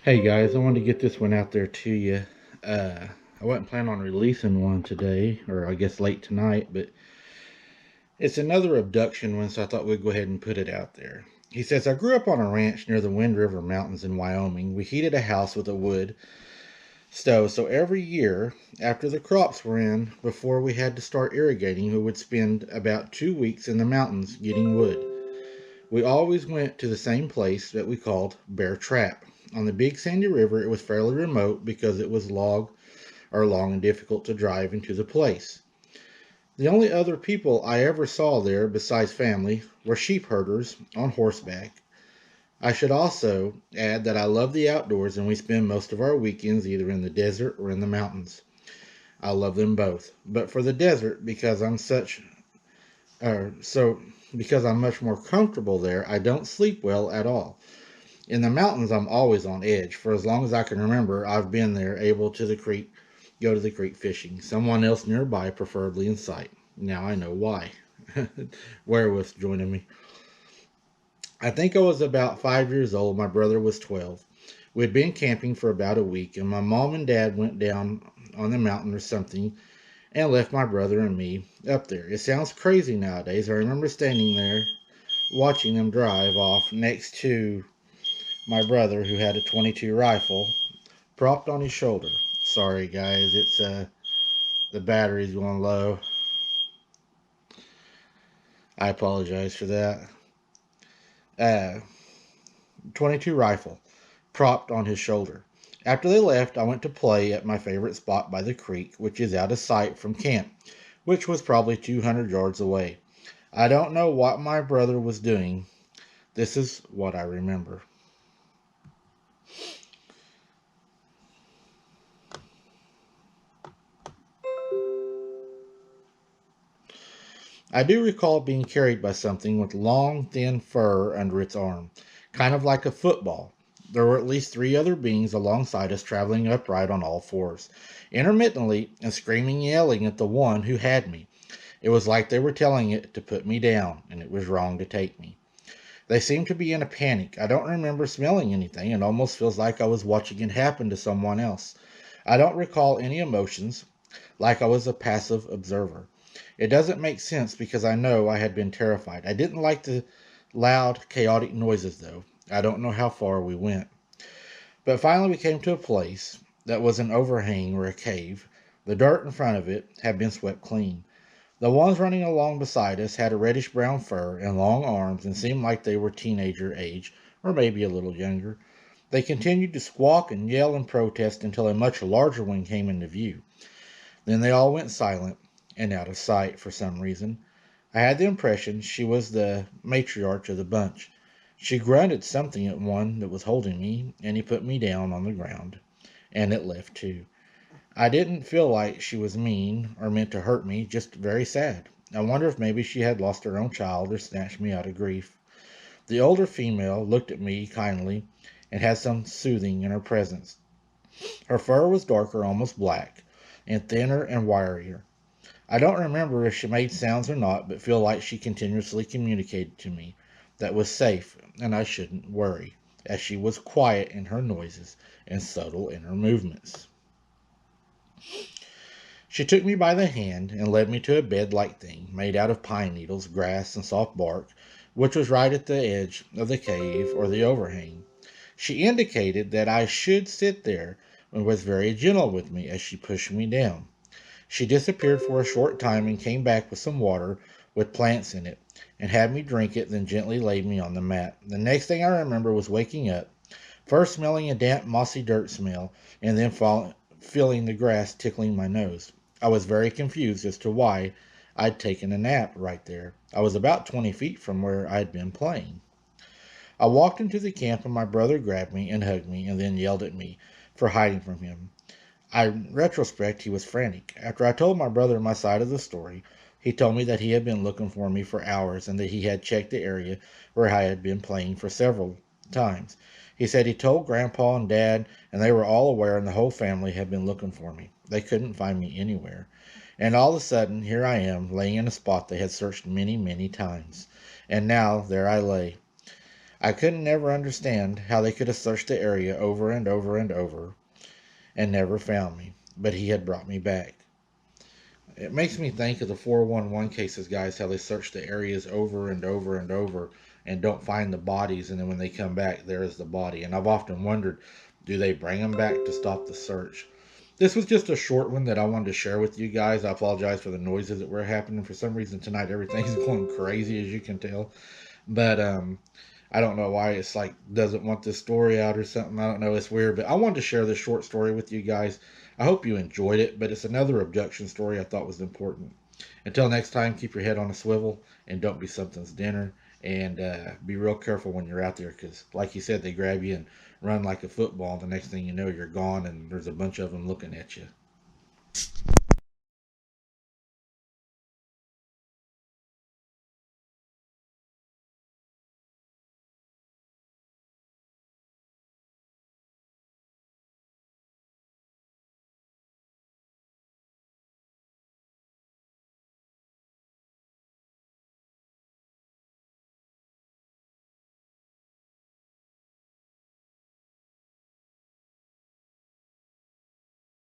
Hey guys, I wanted to get this one out there to you. Uh, I wasn't planning on releasing one today, or I guess late tonight, but it's another abduction one, so I thought we'd go ahead and put it out there. He says, I grew up on a ranch near the Wind River Mountains in Wyoming. We heated a house with a wood stove, so every year after the crops were in, before we had to start irrigating, we would spend about 2 weeks in the mountains getting wood. We always went to the same place that we called Bear Trap. On the Big Sandy River, it was fairly remote because it was long and difficult to drive into the place. The only other people I ever saw there, besides family, were sheep herders on horseback. I should also add that I love the outdoors and we spend most of our weekends either in the desert or in the mountains. I love them both. But for the desert, so because I'm much more comfortable there, I don't sleep well at all. In the mountains, I'm always on edge. For as long as I can remember, I've been there, able to the creek, go to the creek fishing. Someone else nearby, preferably in sight. Now I know why. Werewolves joining me. I think I was about 5 years old. My brother was 12. We'd been camping for about a week, and my mom and dad went down on the mountain or something and left my brother and me up there. It sounds crazy nowadays. I remember standing there watching them drive off next to my brother, who had a 22 rifle propped on his shoulder. Sorry, guys, it's the battery's going low. I apologize for that. Uh, 22 rifle propped on his shoulder. After they left, I went to play at my favorite spot by the creek, which is out of sight from camp, which was probably 200 yards away. I don't know what my brother was doing. This is what I remember. I do recall being carried by something with long, thin fur under its arm, kind of like a football. There were at least three other beings alongside us traveling upright on all fours, intermittently and screaming and yelling at the one who had me. It was like they were telling it to put me down, and it was wrong to take me. They seemed to be in a panic. I don't remember smelling anything. It almost feels like I was watching it happen to someone else. I don't recall any emotions, like I was a passive observer. It doesn't make sense because I know I had been terrified. I didn't like the loud, chaotic noises, though. I don't know how far we went. But finally, we came to a place that was an overhang or a cave. The dirt in front of it had been swept clean. The ones running along beside us had a reddish brown fur and long arms and seemed like they were teenager age, or maybe a little younger. They continued to squawk and yell and protest until a much larger one came into view. Then they all went silent and out of sight for some reason. I had the impression she was the matriarch of the bunch. She grunted something at one that was holding me, and he put me down on the ground, and it left too. I didn't feel like she was mean or meant to hurt me, just very sad. I wonder if maybe she had lost her own child or snatched me out of grief. The older female looked at me kindly and had some soothing in her presence. Her fur was darker, almost black, and thinner and wirier. I don't remember if she made sounds or not, but feel like she continuously communicated to me that was safe and I shouldn't worry, as she was quiet in her noises and subtle in her movements. She took me by the hand and led me to a bed like thing made out of pine needles, grass, and soft bark, which was right at the edge of the cave or the overhang. She indicated that I should sit there and was very gentle with me as she pushed me down. She disappeared for a short time and came back with some water with plants in it and had me drink it, then gently laid me on the mat. The next thing I remember was waking up, first smelling a damp, mossy dirt smell, and then feeling the grass tickling my nose. I was very confused as to why I'd taken a nap right there. I was about 20 feet from where I'd been playing. I walked into the camp and my brother grabbed me and hugged me and then yelled at me for hiding from him. In retrospect, he was frantic. After I told my brother my side of the story, he told me that he had been looking for me for hours and that he had checked the area where I had been playing for several times. He said he told Grandpa and Dad, and they were all aware, and the whole family had been looking for me. They couldn't find me anywhere. And all of a sudden, here I am, laying in a spot they had searched many, many times. And now there I lay. I couldn't never understand how they could have searched the area over and over and over and never found me, but he had brought me back. It makes me think of the 411 cases, guys, how they search the areas over and over and over and don't find the bodies, and then when they come back, there is the body. And I've often wondered, do they bring them back to stop the search? This was just a short one that I wanted to share with you guys. I apologize for the noises that were happening. For some reason tonight, everything's going crazy, as you can tell. But I don't know why it's like doesn't want this story out or something. I don't know. It's weird, but I wanted to share this short story with you guys. I hope you enjoyed it, but it's another abduction story I thought was important. Until next time, keep your head on a swivel and don't be something's dinner. And be real careful when you're out there because, like you said, they grab you and run like a football. And the next thing you know, you're gone and there's a bunch of them looking at you.